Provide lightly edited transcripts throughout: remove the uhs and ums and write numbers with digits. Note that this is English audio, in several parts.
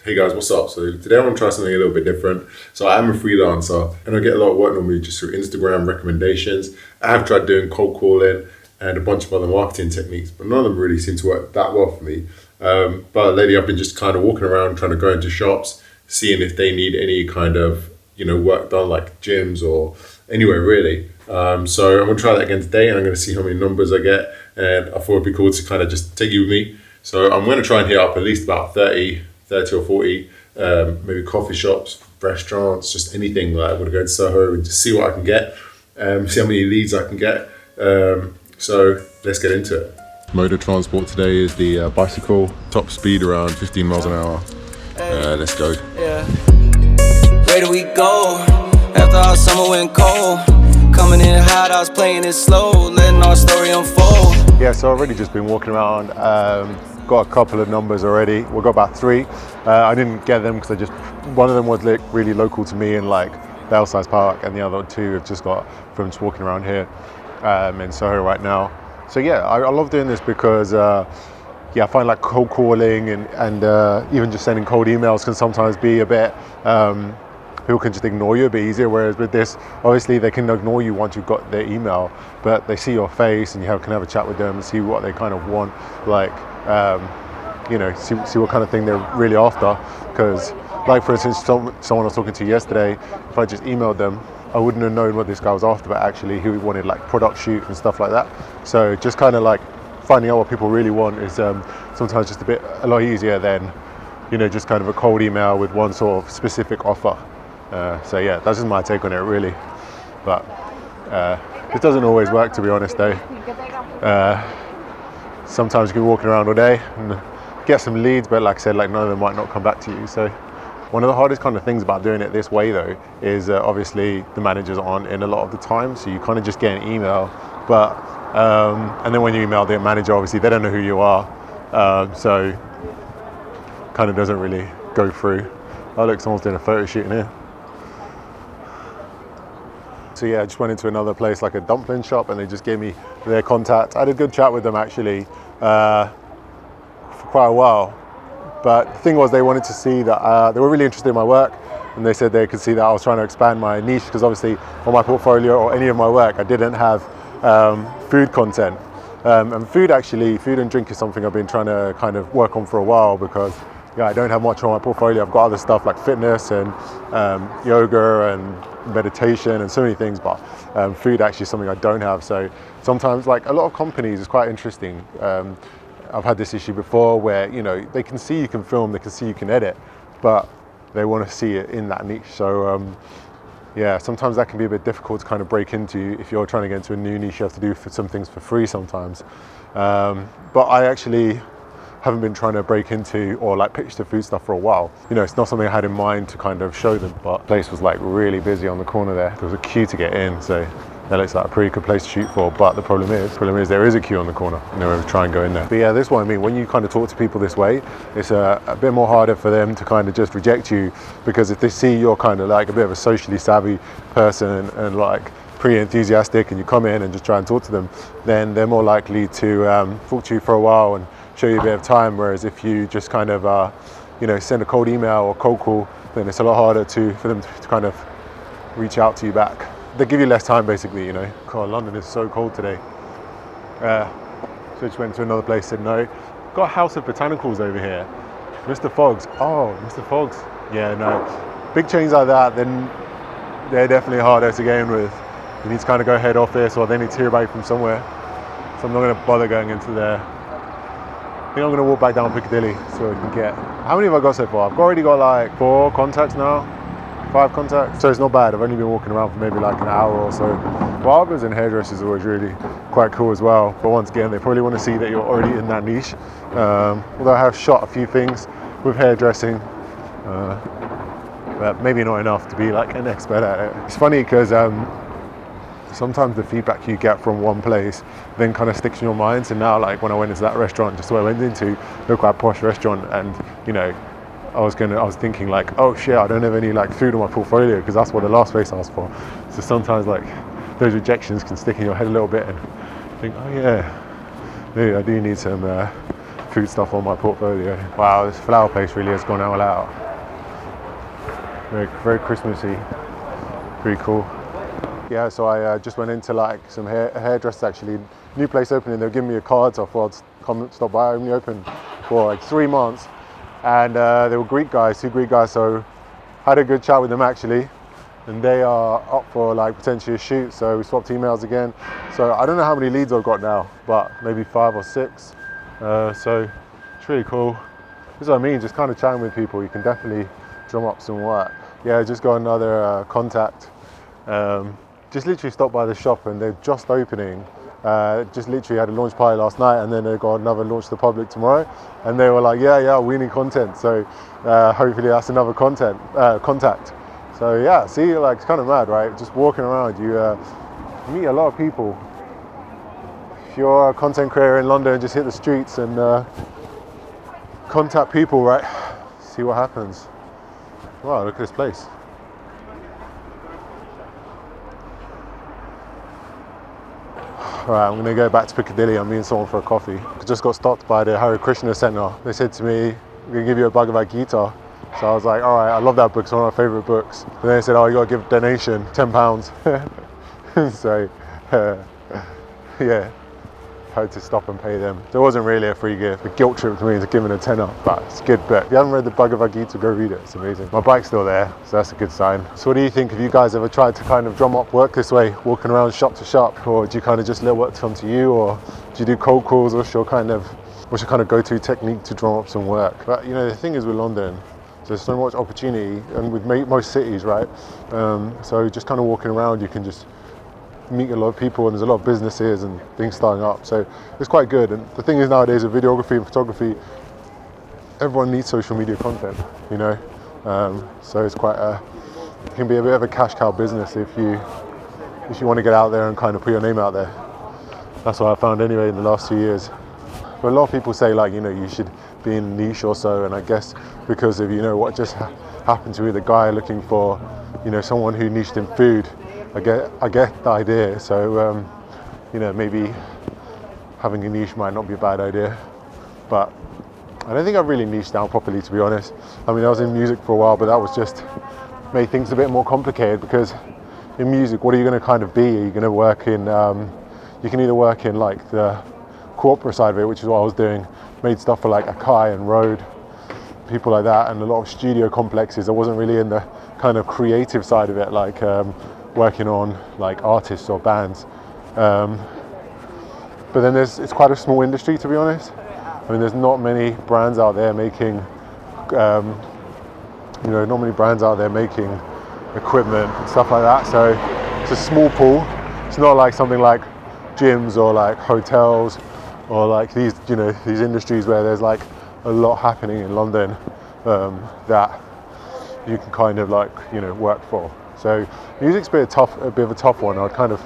Hey guys, what's up? So today I want to try something a little bit different. So I am a freelancer and I get a lot of work normally just through Instagram recommendations. I have tried doing cold calling and a bunch of other marketing techniques, but none of them really seem to work that well for me. But lately I've been just kind of walking around trying to go into shops, seeing if they need any kind of, work done like gyms or anywhere really. So I'm gonna try that again today and I'm gonna see how many numbers I get. And I thought it'd be cool to kind of just take you with me. So I'm gonna try and hit up at least about 30 or 40, maybe coffee shops, restaurants, just anything. Like I'm gonna go to Soho and just see what I can get, see how many leads I can get. So let's get into it. Mode of transport today is the bicycle, top speed around 15 miles an hour. Let's go. Yeah. Where do we go? After our summer went cold, coming in hot, I was playing it slow, letting our story unfold. Yeah, so I've already just been walking around. Got a couple of numbers already. We've got about 3. I didn't get them because one of them was really local to me in like Belsize Park, and the other 2 have just got from just walking around here in Soho right now. So yeah, I love doing this because I find like cold calling and even just sending cold emails can sometimes be a bit, people can just ignore you a bit easier, whereas with this, obviously they can ignore you once you've got their email, but they see your face and you can have a chat with them and see what they kind of want, like, see what kind of thing they're really after. Because like for instance, someone I was talking to yesterday, if I just emailed them, I wouldn't have known what this guy was after, but actually he wanted like product shoot and stuff like that. So just kind of like finding out what people really want is sometimes just a lot easier than, just kind of a cold email with one sort of specific offer. So yeah, that's just my take on it really. But it doesn't always work, to be honest though. Sometimes you can be walking around all day and get some leads, but like I said, like none of them might not come back to you. So one of the hardest kind of things about doing it this way though is obviously the managers aren't in a lot of the time, so you kind of just get an email, but and then when you email the manager, obviously they don't know who you are, so kind of doesn't really go through. Oh look, someone's doing a photo shoot in here. So yeah, I just went into another place, like a dumpling shop, and they just gave me their contact. I had a good chat with them actually for quite a while. But the thing was, they wanted to see that, they were really interested in my work, and they said they could see that I was trying to expand my niche, because obviously on my portfolio or any of my work, I didn't have food content. And food and drink is something I've been trying to kind of work on for a while, because I don't have much on my portfolio. I've got other stuff like fitness and yoga and meditation and so many things, but food actually is something I don't have. So sometimes, like a lot of companies, it's quite interesting. I've had this issue before where, they can see you can film, they can see you can edit, but they want to see it in that niche. So yeah, sometimes that can be a bit difficult to kind of break into. If you're trying to get into a new niche, you have to do some things for free sometimes. But I actually haven't been trying to break into or like pitch the food stuff for a while. It's not something I had in mind to kind of show them, but the place was like really busy on the corner there. There was a queue to get in, so that looks like a pretty good place to shoot for. But the problem is there is a queue on the corner. We try and go in there. But yeah, this is what I mean. When you kind of talk to people this way, it's a bit more harder for them to kind of just reject you, because if they see you're kind of like a bit of a socially savvy person and like pretty enthusiastic, and you come in and just try and talk to them, then they're more likely to talk to you for a while and show you a bit of time. Whereas if you just kind of send a cold email or cold call, then it's a lot harder for them to kind of reach out to you back. They give you less time basically. God, London is so cold today. So I just went to another place, said no. Got a house of botanicals over here. Mr. Fogg's. Oh, Mr. Fogg's. Yeah, no. Big chains like that, then they're definitely harder to get in with. You need to kind of go head office, or they need to hear about you from somewhere. So I'm not going to bother going into there. I think I'm going to walk back down Piccadilly so I can get... How many have I got so far? I've already got like 4 contacts now. 5 contacts, so it's not bad. I've only been walking around for maybe like an hour or so. Barbers and hairdressers are always really quite cool as well, but once again, they probably want to see that you're already in that niche. Although I have shot a few things with hairdressing, but maybe not enough to be like an expert at it. It's funny because sometimes the feedback you get from one place then kind of sticks in your mind. So now, like when I went into that restaurant, just what I went into, look quite posh restaurant, and I was thinking like, oh shit, I don't have any like food on my portfolio, because that's what the last place asked for. So sometimes like those rejections can stick in your head a little bit and think, oh yeah, maybe I do need some food stuff on my portfolio. Wow, this flower place really has gone all out. Very, very Christmassy. Pretty cool. Yeah, so I just went into like some hairdressers actually. New place opening, they were giving me a card, so I thought I'd come stop by. Only open for like 3 months. And they were Greek guys, 2 Greek guys, so had a good chat with them actually. And they are up for like potentially a shoot, so we swapped emails again. So I don't know how many leads I've got now, but maybe 5 or 6. So it's really cool. This is what I mean, just kind of chatting with people. You can definitely drum up some work. Yeah, just got another contact. Just literally stopped by the shop and they're just opening. Just literally had a launch party last night and then they got another launch to the public tomorrow. And they were like, yeah, we need content. So hopefully that's another contact. So yeah, see, like it's kind of mad, right? Just walking around, you meet a lot of people. If you're a content creator in London, just hit the streets and contact people, right? See what happens. Wow, look at this place. Alright, I'm gonna go back to Piccadilly. I'm meeting someone for a coffee. I just got stopped by the Hare Krishna Centre. They said to me, we're gonna give you a Bhagavad Gita. So I was like, alright, I love that book, it's one of my favourite books. And then they said, oh, you gotta give a donation, £10. So, yeah, had to stop and pay them. So it wasn't really a free gift. The guilt trip to me is giving a tenner, but it's a good book. If you haven't read the Bhagavad Gita, go read it, it's amazing. My bike's still there, so that's a good sign. So what do you think? Have you guys ever tried to kind of drum up work this way, walking around shop to shop? Or do you kind of just let work come to you? Or do you do cold calls? What's your kind of go-to technique to drum up some work? But you know, the thing is with London, there's so much opportunity, and with most cities, right? So just kind of walking around, you can just meet a lot of people, and there's a lot of businesses and things starting up. So it's quite good. And the thing is nowadays with videography and photography, everyone needs social media content, you know? So it's quite it can be a bit of a cash cow business if you want to get out there and kind of put your name out there. That's what I found anyway in the last 2 years. But a lot of people say, like, you know, you should be in a niche or so, and I guess because of, you know, what just happened to me, the guy looking for, you know, someone who niched in food, I get the idea. So you know, maybe having a niche might not be a bad idea, but I don't think I've really niched down properly, to be honest. I mean, I was in music for a while, but that was just made things a bit more complicated, because in music, what are you going to kind of be? Are you going to work in you can either work in like the corporate side of it, which is what I was doing, made stuff for like Akai and Rode, people like that, and a lot of studio complexes. I wasn't really in the kind of creative side of it, like working on like artists or bands. But then it's quite a small industry, to be honest. I mean, there's not many brands out there making, you know, not many brands out there making equipment and stuff like that. So it's a small pool. It's not like something like gyms or like hotels or like these, you know, these industries where there's like a lot happening in London that you can kind of like, you know, work for. So music's a bit of a tough one. I'd kind of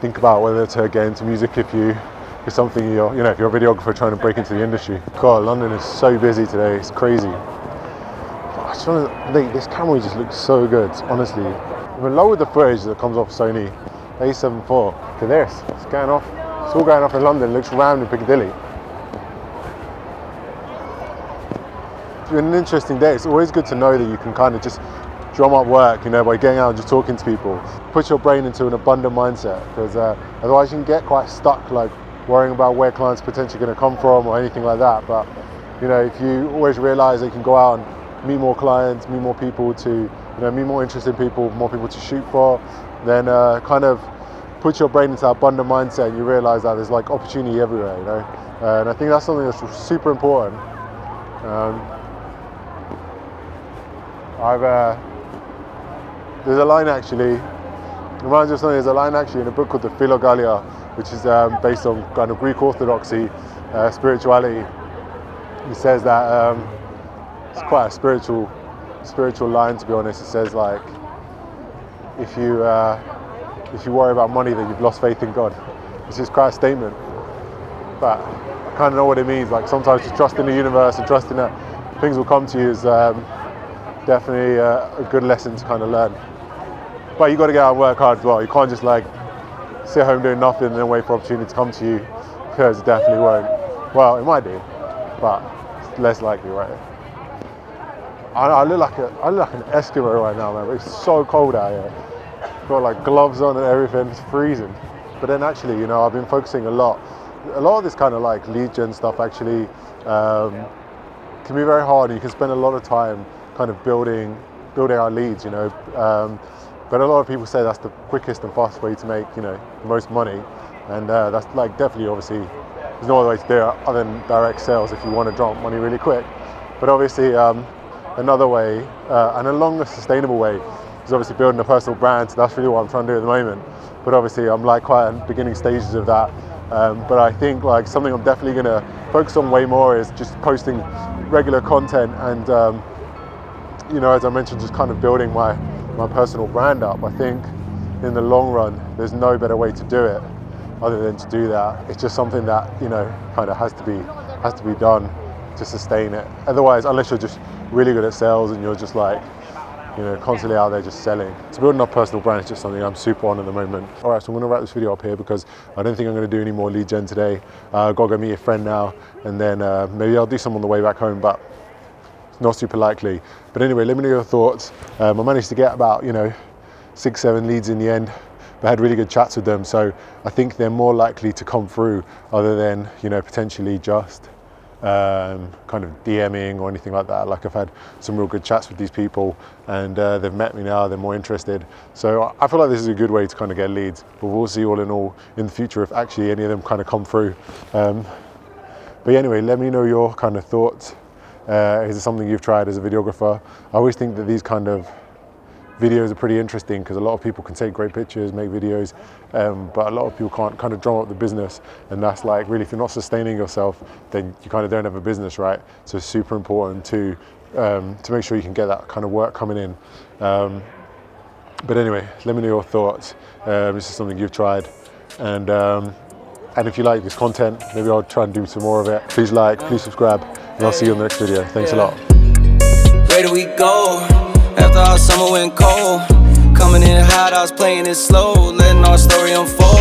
think about whether to get into music if it's something if you're a videographer trying to break into the industry. God, London is so busy today. It's crazy. I just want to, this camera just looks so good, honestly. Even lower the footage that comes off Sony A7 IV to this. It's going off. It's all going off in London. It looks round in Piccadilly. It's been an interesting day. It's always good to know that you can kind of just drum up work, you know, by getting out and just talking to people. Put your brain into an abundant mindset, because otherwise you can get quite stuck, like worrying about where clients are potentially going to come from or anything like that. But you know, if you always realize that you can go out and meet more clients, meet more people meet more interesting people, more people to shoot for, then kind of put your brain into that abundant mindset, and you realize that there's like opportunity everywhere, you know. And I think that's something that's super important. There's a line actually, reminds me of something, there's a line actually in a book called the Philogalia, which is based on kind of Greek orthodoxy, spirituality. He says that it's quite a spiritual line, to be honest. It says like, if you worry about money, then you've lost faith in God. It's just quite a statement, but I kind of know what it means. Like sometimes just trust in the universe and trusting that things will come to you is definitely a good lesson to kind of learn. But you got to get out and work hard as well. You can't just like sit home doing nothing and then wait for opportunity to come to you, because it definitely won't. Well, it might do, but it's less likely, right? I look like an Eskimo right now, man. It's so cold out here. Got like gloves on and everything. It's freezing. But then actually, you know, I've been focusing a lot of this kind of like lead gen stuff actually can be very hard. You can spend a lot of time kind of building our leads, you know. But a lot of people say that's the quickest and fastest way to make, you know, the most money. And that's like definitely, obviously, there's no other way to do it other than direct sales if you want to drop money really quick. But obviously, another way and a longer sustainable way is obviously building a personal brand. So that's really what I'm trying to do at the moment. But obviously, I'm like quite in beginning stages of that. But I think like something I'm definitely going to focus on way more is just posting regular content and, you know, as I mentioned, just kind of building my personal brand up. I think in the long run, there's no better way to do it other than to do that. It's just something that, you know, kind of has to be done to sustain it. Otherwise, unless you're just really good at sales and you're just like, you know, constantly out there just selling. So building up personal brand is just something I'm super on at the moment. All right, so I'm gonna wrap this video up here because I don't think I'm gonna do any more lead gen today. I've got to go meet a friend now, and then maybe I'll do some on the way back home, but it's not super likely. But anyway, let me know your thoughts. I managed to get about, you know, 6-7 leads in the end, but I had really good chats with them. So I think they're more likely to come through other than, you know, potentially just kind of DMing or anything like that. Like I've had some real good chats with these people and they've met me now, they're more interested. So I feel like this is a good way to kind of get leads, but we'll see all in all in the future if actually any of them kind of come through. But anyway, let me know your kind of thoughts. Is it something you've tried as a videographer? I always think that these kind of videos are pretty interesting because a lot of people can take great pictures, make videos, but a lot of people can't kind of drum up the business. And that's like, really, if you're not sustaining yourself, then you kind of don't have a business, right? So it's super important to make sure you can get that kind of work coming in. But anyway, let me know your thoughts. This is something you've tried. And if you like this content, maybe I'll try and do some more of it. Please like, please subscribe, and I'll see you on the next video. Thanks a lot. Where do we go? After our summer went cold, coming in hot, I was playing it slow, letting our story unfold.